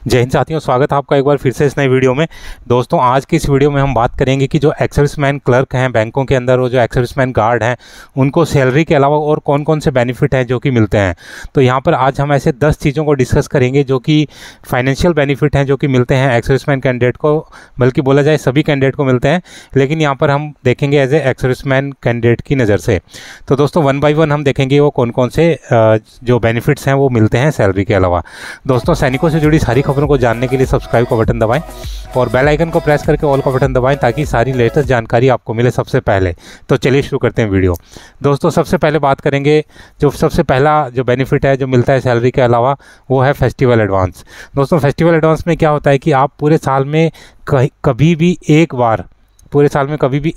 जय हिंद साथियों, स्वागत है आपका एक बार फिर से इस नई वीडियो में। दोस्तों, आज की इस वीडियो में हम बात करेंगे कि जो एक्स-सर्विसमैन क्लर्क हैं बैंकों के अंदर और जो एक्स-सर्विसमैन गार्ड हैं उनको सैलरी के अलावा और कौन कौन से बेनिफिट हैं जो कि मिलते हैं। तो यहाँ पर आज हम ऐसे 10 चीज़ों को डिस्कस करेंगे जो कि फाइनेंशियल बेनिफिट हैं जो कि मिलते हैं एक्स-सर्विसमैन कैंडिडेट को, बल्कि बोला जाए सभी कैंडिडेट को मिलते हैं, लेकिन यहाँ पर हम देखेंगे एज ए एक्स-सर्विसमैन कैंडिडेट की नज़र से। तो दोस्तों, वन बाई वन हम देखेंगे वो कौन कौन से जो बेनिफिट्स हैं वो मिलते हैं सैलरी के अलावा। दोस्तों, सैनिकों से जुड़ी सारी खबरों को जानने के लिए सब्सक्राइब का बटन दबाएं और बेल आइकन को प्रेस करके ऑल का बटन दबाएं ताकि सारी लेटेस्ट जानकारी आपको मिले सबसे पहले। तो चलिए शुरू करते हैं वीडियो। दोस्तों, सबसे पहले बात करेंगे जो सबसे पहला जो बेनिफिट है जो मिलता है सैलरी के अलावा, वो है फेस्टिवल एडवांस। दोस्तों, फेस्टिवल एडवांस में क्या होता है कि आप पूरे साल में कभी भी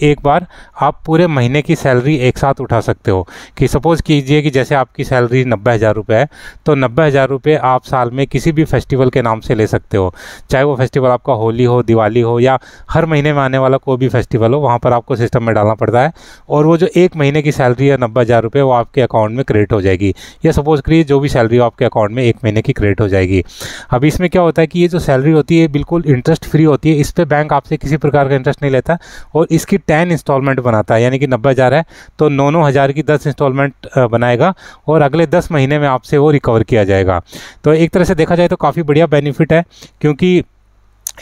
एक बार आप पूरे महीने की सैलरी एक साथ उठा सकते हो। कि सपोज़ कीजिए कि जैसे आपकी सैलरी 90,000 रुपये है, तो 90,000 रुपये आप साल में किसी भी फेस्टिवल के नाम से ले सकते हो। चाहे वो फेस्टिवल आपका होली हो, दिवाली हो, या हर महीने में आने वाला कोई भी फेस्टिवल हो, वहाँ पर आपको सिस्टम में डालना पड़ता है और वो जो एक महीने की सैलरी है 90,000 रुपये, वो आपके अकाउंट में क्रेडिट हो जाएगी। या सपोज़ करिए जो भी सैलरी हो आपके अकाउंट में एक महीने की क्रेडिट हो जाएगी। अब इसमें क्या होता है कि ये जो सैलरी होती है बिल्कुल इंटरेस्ट फ्री होती है। इस पर बैंक आपसे किसी प्रकार का इंटरेस्ट नहीं लेता और इसकी 10 इंस्टॉलमेंट बनाता है। यानी कि 90,000 है तो 9-9 हज़ार की 10 इंस्टॉलमेंट बनाएगा और अगले 10 महीने में आपसे वो रिकवर किया जाएगा। तो एक तरह से देखा जाए तो काफ़ी बढ़िया बेनिफिट है, क्योंकि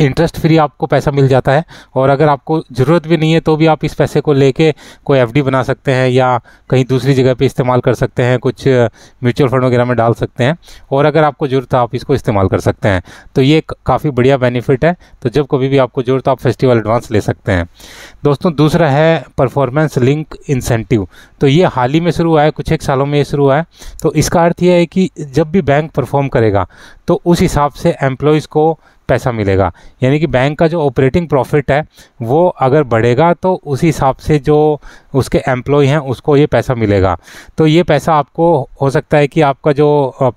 इंटरेस्ट फ्री आपको पैसा मिल जाता है और अगर आपको ज़रूरत भी नहीं है तो भी आप इस पैसे को लेके कोई एफडी बना सकते हैं या कहीं दूसरी जगह पे इस्तेमाल कर सकते हैं, कुछ म्यूचुअल फंड वगैरह में डाल सकते हैं और अगर आपको ज़रूरत है आप इसको इस्तेमाल कर सकते हैं। तो ये काफ़ी बढ़िया बेनिफिट है। तो जब कभी भी आपको ज़रूरत हो आप फेस्टिवल एडवांस ले सकते हैं। दोस्तों, दूसरा है परफॉर्मेंस लिंक इंसेंटिव। तो ये हाल ही में शुरू हुआ है, कुछ एक सालों में ये शुरू हुआ है। तो इसका अर्थ ये है कि जब भी बैंक परफॉर्म करेगा तो उस हिसाब से एम्प्लॉयज़ को पैसा मिलेगा। यानी कि बैंक का जो ऑपरेटिंग प्रॉफिट है वो अगर बढ़ेगा तो उसी हिसाब से जो उसके एम्प्लॉय हैं उसको ये पैसा मिलेगा। तो ये पैसा आपको हो सकता है कि आपका जो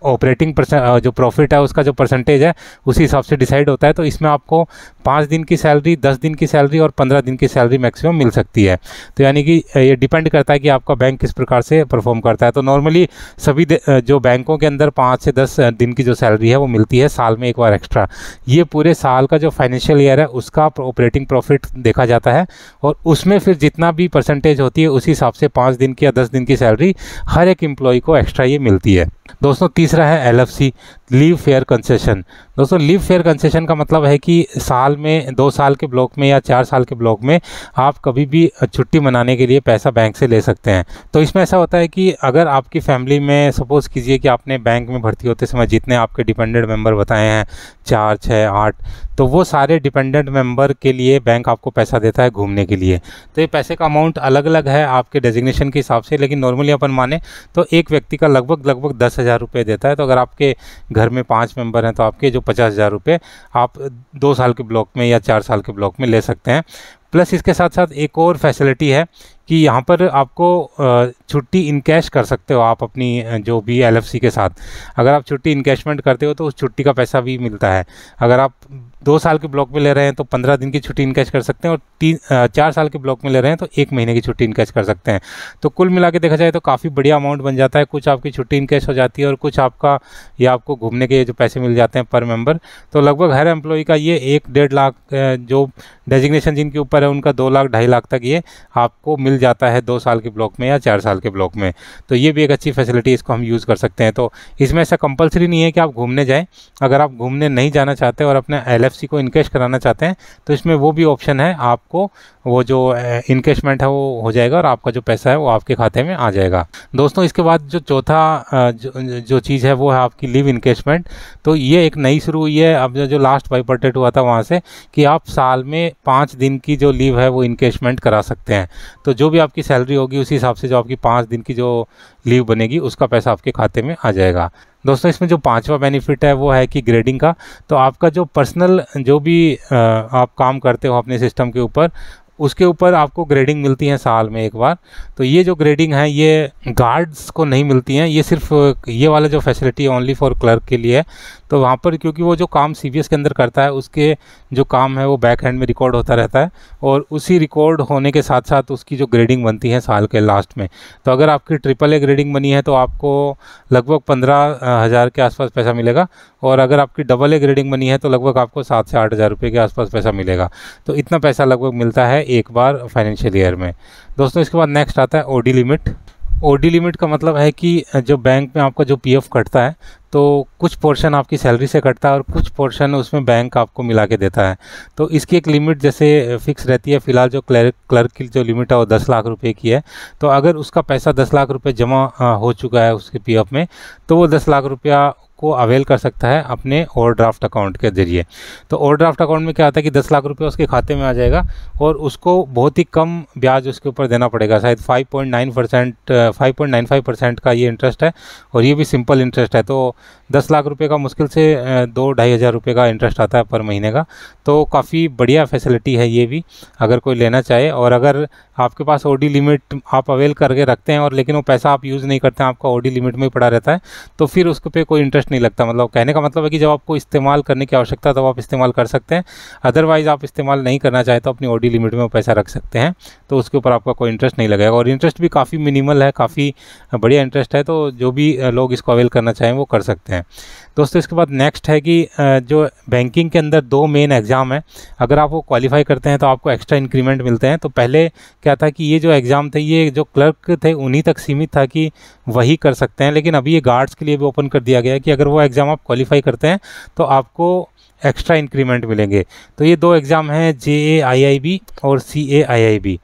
ऑपरेटिंग जो प्रॉफिट है उसका जो परसेंटेज है उसी हिसाब से डिसाइड होता है। तो इसमें आपको 5 दिन की सैलरी, 10 दिन की सैलरी और 15 दिन की सैलरी मैक्सिमम मिल सकती है। तो यानी कि ये डिपेंड करता है कि आपका बैंक किस प्रकार से परफॉर्म करता है। तो नॉर्मली सभी जो बैंकों के अंदर 5 से 10 दिन की जो सैलरी है वो मिलती है साल में एक बार एक्स्ट्रा। ये पूरे साल का जो फाइनेंशियल ईयर है उसका ऑपरेटिंग प्रॉफिट देखा जाता है और उसमें फिर जितना भी परसेंटेज होती है उसी हिसाब से 5 दिन की या 10 दिन की सैलरी हर एक एम्प्लॉय को एक्स्ट्रा ये मिलती है। दोस्तों, तीसरा है LFC, लीव फेयर कंसेशन। दोस्तों, लीव फेयर कंसेशन का मतलब है कि साल में 2 साल के ब्लॉक में या 4 साल के ब्लॉक में आप कभी भी छुट्टी मनाने के लिए पैसा बैंक से ले सकते हैं। तो इसमें ऐसा होता है कि अगर आपकी फैमिली में सपोज़ कीजिए कि आपने बैंक में भर्ती होते समय जितने आपके डिपेंडेंट मेंबर बताए हैं 4, 6, 8, तो वो सारे डिपेंडेंट मेंबर के लिए बैंक आपको पैसा देता है घूमने के लिए। तो ये पैसे का अमाउंट अलग अलग है आपके डेजिग्नेशन के हिसाब से, लेकिन नॉर्मली अपन माने तो एक व्यक्ति का लगभग 10,000 रुपये देता है। तो अगर आपके घर में 5 मेंबर हैं तो आपके जो 50,000 रुपये आप 2 साल के ब्लॉक में या 4 साल के ब्लॉक में ले सकते हैं। प्लस इसके साथ साथ एक और फैसिलिटी है कि यहाँ पर आपको छुट्टी इनकैश कर सकते हो आप अपनी जो भी LFC के साथ। अगर आप छुट्टी इनकैशमेंट करते हो तो उस छुट्टी का पैसा भी मिलता है। अगर आप 2 साल के ब्लॉक में ले रहे हैं तो 15 दिन की छुट्टी इनकैश कर सकते हैं और 4 साल के ब्लॉक में ले रहे हैं तो 1 महीने की छुट्टी इनकैश कर सकते हैं। तो कुल मिला के देखा जाए तो काफ़ी बढ़िया अमाउंट बन जाता है। कुछ आपकी छुट्टी इनकैश हो जाती है और कुछ आपका या आपको घूमने के जो पैसे मिल जाते हैं पर मेंबर। तो लगभग हर एम्प्लॉय का ये 1-1.5 लाख जो डेजिग्नेशन जिनके ऊपर है उनका 2 लाख 2.5 लाख तक ये आपको मिल जाता है 2 साल के ब्लॉक में या 4 साल के ब्लॉक में। तो ये भी एक अच्छी फैसिलिटी, इसको हम यूज़ कर सकते हैं। तो इसमें ऐसा कंपलसरी नहीं है कि आप घूमने जाएं। अगर आप घूमने नहीं जाना चाहते और अपने LFC को इनकैश कराना चाहते हैं तो इसमें वो भी ऑप्शन है, आपको वो जो इनकैशमेंट है वो हो जाएगा और आपका जो पैसा है वो आपके खाते में आ जाएगा। दोस्तों, इसके बाद जो चौथा जो चीज़ है वो है आपकी लीव इनकैशमेंट। तो ये एक नई शुरू हुई है अब जो लास्ट बाइपर्टेट हुआ था वहाँ से, कि आप साल में 5 दिन की जो लीव है वो इनकैशमेंट करा सकते हैं। तो जो भी आपकी सैलरी होगी उसी हिसाब से जो आपकी 5 दिन की जो लीव बनेगी उसका पैसा आपके खाते में आ जाएगा। दोस्तों, इसमें जो 5वां बेनिफिट है वो है कि ग्रेडिंग का। तो आपका जो पर्सनल जो भी आप काम करते हो अपने सिस्टम के ऊपर, उसके ऊपर आपको ग्रेडिंग मिलती है साल में एक बार। तो ये जो ग्रेडिंग है ये गार्ड्स को नहीं मिलती हैं, ये सिर्फ ये वाला जो फैसिलिटी है ओनली फॉर क्लर्क के लिए है। तो वहाँ पर क्योंकि वो जो काम CBS के अंदर करता है उसके जो काम है वो बैक हैंड में रिकॉर्ड होता रहता है और उसी रिकॉर्ड होने के साथ साथ उसकी जो ग्रेडिंग बनती है साल के लास्ट में। तो अगर आपकी AAA ग्रेडिंग बनी है तो आपको लगभग हज़ार के आसपास पैसा मिलेगा, और अगर आपकी डबल ए ग्रेडिंग बनी है तो लगभग आपको 7 से 8 हज़ार रुपये के आसपास पैसा मिलेगा। तो इतना पैसा लगभग मिलता है एक बार फाइनेंशियल ईयर में। दोस्तों इसके बाद नेक्स्ट आता है ओडी लिमिट। ओडी लिमिट का मतलब है कि जो बैंक में आपका जो पीएफ कटता है तो कुछ पोर्शन आपकी सैलरी से कटता है और कुछ पोर्शन उसमें बैंक आपको मिला के देता है। तो इसकी एक लिमिट जैसे फिक्स रहती है। फिलहाल जो क्लर्क की जो लिमिट है वो 10 लाख रुपए की है। तो अगर उसका पैसा 10 लाख रुपए जमा हो चुका है उसके पीएफ में, तो वो 10 लाख रुपया को अवेल कर सकता है अपने ओवरड्राफ्ट अकाउंट के जरिए। तो ओवरड्राफ्ट अकाउंट में क्या होता है कि 10 लाख रुपए उसके खाते में आ जाएगा और उसको बहुत ही कम ब्याज उसके ऊपर देना पड़ेगा। शायद 5.95% का ये इंटरेस्ट है, और ये भी सिंपल इंटरेस्ट है। तो 10 लाख रुपए का मुश्किल से 2-2.5 हज़ार रुपये का इंटरेस्ट आता है पर महीने का। तो काफ़ी बढ़िया फैसिलिटी है ये भी, अगर कोई लेना चाहे। और अगर आपके पास ओडी लिमिट आप अवेल करके रखते हैं और लेकिन वो पैसा आप यूज़ नहीं करते हैं, आपका ओडी लिमिट में ही पड़ा रहता है, तो फिर उसके पे कोई इंटरेस्ट नहीं लगता। मतलब कहने का मतलब है कि जब आपको इस्तेमाल करने की आवश्यकता है तब आप इस्तेमाल कर सकते हैं, अदरवाइज़ आप इस्तेमाल नहीं करना चाहे तो अपनी ओडी लिमिट में वो पैसा रख सकते हैं, तो उसके ऊपर आपका कोई इंटरेस्ट नहीं लगेगा। और इंटरेस्ट भी काफ़ी मिनिमल है, काफ़ी बढ़िया इंटरेस्ट है। तो जो भी लोग इसको अवेल करना चाहें वो कर सकते हैं। दोस्तों इसके बाद नेक्स्ट है कि जो बैंकिंग के अंदर 2 मेन एग्ज़ाम है, अगर आप वो क्वालिफाई करते हैं तो आपको एक्स्ट्रा इंक्रीमेंट मिलते हैं। तो पहले क्या था कि ये जो एग्ज़ाम थे ये जो क्लर्क थे उन्हीं तक सीमित था कि वही कर सकते हैं, लेकिन अभी ये गार्ड्स के लिए भी ओपन कर दिया गया है कि अगर वो एग्ज़ाम आप क्वालिफाई करते हैं तो आपको एक्स्ट्रा इंक्रीमेंट मिलेंगे। तो ये 2 एग्ज़ाम हैं, JAIIB और CAIIB।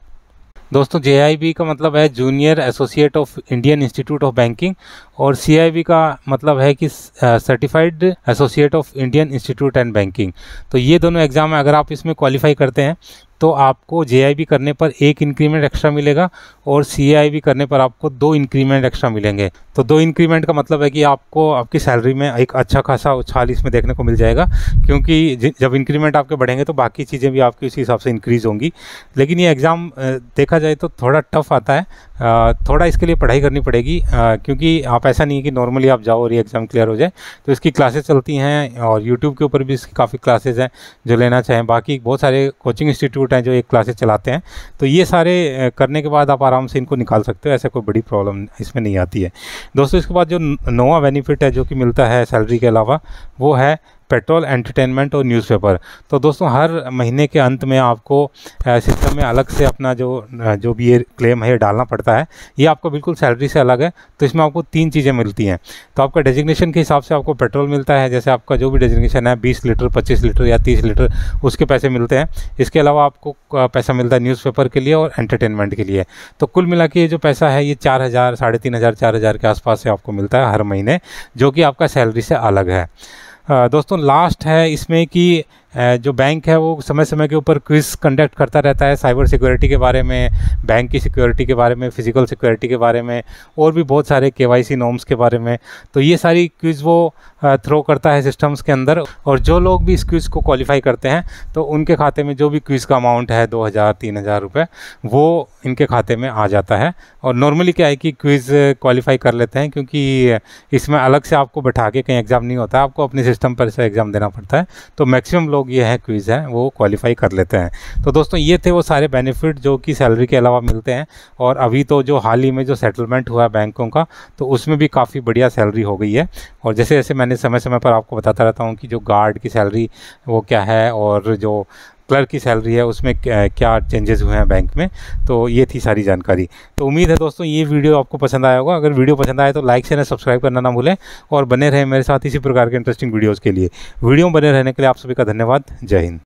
दोस्तों JAIIB का मतलब है junior associate of Indian institute of banking, और CAIIB का मतलब है कि certified associate of Indian institute and banking. तो ये दोनों एग्ज़ाम है, अगर आप इसमें क्वालिफाई करते हैं तो आपको JAIIB करने पर 1 इंक्रीमेंट एक्स्ट्रा मिलेगा और CAIIB करने पर आपको 2 इंक्रीमेंट एक्स्ट्रा मिलेंगे। तो 2 इंक्रीमेंट का मतलब है कि आपको आपकी सैलरी में एक अच्छा खासा उछाल इसमें देखने को मिल जाएगा, क्योंकि जब इंक्रीमेंट आपके बढ़ेंगे तो बाकी चीज़ें भी आपकी उसी हिसाब से इंक्रीज़ होंगी। लेकिन ये एग्ज़ाम देखा जाए तो थोड़ा टफ आता है, थोड़ा इसके लिए पढ़ाई करनी पड़ेगी, क्योंकि आप ऐसा नहीं है कि नॉर्मली आप जाओ और ये एग्ज़ाम क्लियर हो जाए। तो इसकी क्लासेस चलती हैं और यूट्यूब के ऊपर भी इसकी काफ़ी क्लासेस हैं जो लेना चाहें। बाकी बहुत सारे कोचिंग इंस्टीट्यूट हैं जो एक क्लासेस चलाते हैं। तो ये सारे करने के बाद आप आराम से इनको निकाल सकते हो, ऐसा कोई बड़ी प्रॉब्लम इसमें नहीं आती है। दोस्तों इसके बाद जो नोवा बेनिफिट है जो कि मिलता है सैलरी के अलावा, वो है पेट्रोल, एंटरटेनमेंट और न्यूज़पेपर। तो दोस्तों हर महीने के अंत में आपको सिस्टम में अलग से अपना जो भी ये क्लेम है ये डालना पड़ता है। ये आपको बिल्कुल सैलरी से अलग है। तो इसमें आपको 3 चीज़ें मिलती हैं। तो आपका डेजिग्नेशन के हिसाब से आपको पेट्रोल मिलता है, जैसे आपका जो भी डेजिग्नेशन है 20 लीटर, 25 लीटर या 30 लीटर, उसके पैसे मिलते हैं। इसके अलावा आपको पैसा मिलता है न्यूज़पेपर के लिए और एंटरटेनमेंट के लिए। तो कुल मिला के ये जो पैसा है ये 4,000, 3,500, 4,000 के आसपास से आपको मिलता है हर महीने, जो कि आपका सैलरी से अलग है। दोस्तों लास्ट है इसमें कि जो बैंक है वो समय समय के ऊपर क्विज़ कंडक्ट करता रहता है साइबर सिक्योरिटी के बारे में, बैंक की सिक्योरिटी के बारे में, फिजिकल सिक्योरिटी के बारे में, और भी बहुत सारे KYC नॉर्म्स के बारे में। तो ये सारी क्विज़ वो थ्रो करता है सिस्टम्स के अंदर, और जो लोग भी इस क्विज़ को क्वालिफाई करते हैं तो उनके खाते में जो भी क्विज़ का अमाउंट है 2,000, 3,000 रुपये, वो इनके खाते में आ जाता है। और नॉर्मली क्या है कि क्विज़ क्वालिफाई कर लेते हैं, क्योंकि इसमें अलग से आपको बैठा के कहीं एग्ज़ाम नहीं होता है, आपको अपने सिस्टम पर से एग्ज़ाम देना पड़ता है। तो मैक्सिमम लोग ये है क्विज़ है वो क्वालिफाई कर लेते हैं। तो दोस्तों ये थे वो सारे बेनिफिट जो कि सैलरी के अलावा मिलते हैं। और अभी तो जो हाल ही में जो सेटलमेंट हुआ है बैंकों का, तो उसमें भी काफ़ी बढ़िया सैलरी हो गई है। और जैसे जैसे मैंने समय समय पर आपको बताता रहता हूँ कि जो गार्ड की सैलरी वो क्या है और जो क्लर्क की सैलरी है उसमें क्या चेंजेस हुए हैं बैंक में। तो ये थी सारी जानकारी। तो उम्मीद है दोस्तों ये वीडियो आपको पसंद आया होगा। अगर वीडियो पसंद आए तो लाइक शेयर सब्सक्राइब करना ना भूलें, और बने रहें मेरे साथ इसी प्रकार के इंटरेस्टिंग वीडियोज़ के लिए। वीडियो में बने रहने के लिए आप सभी का धन्यवाद। जय हिंद।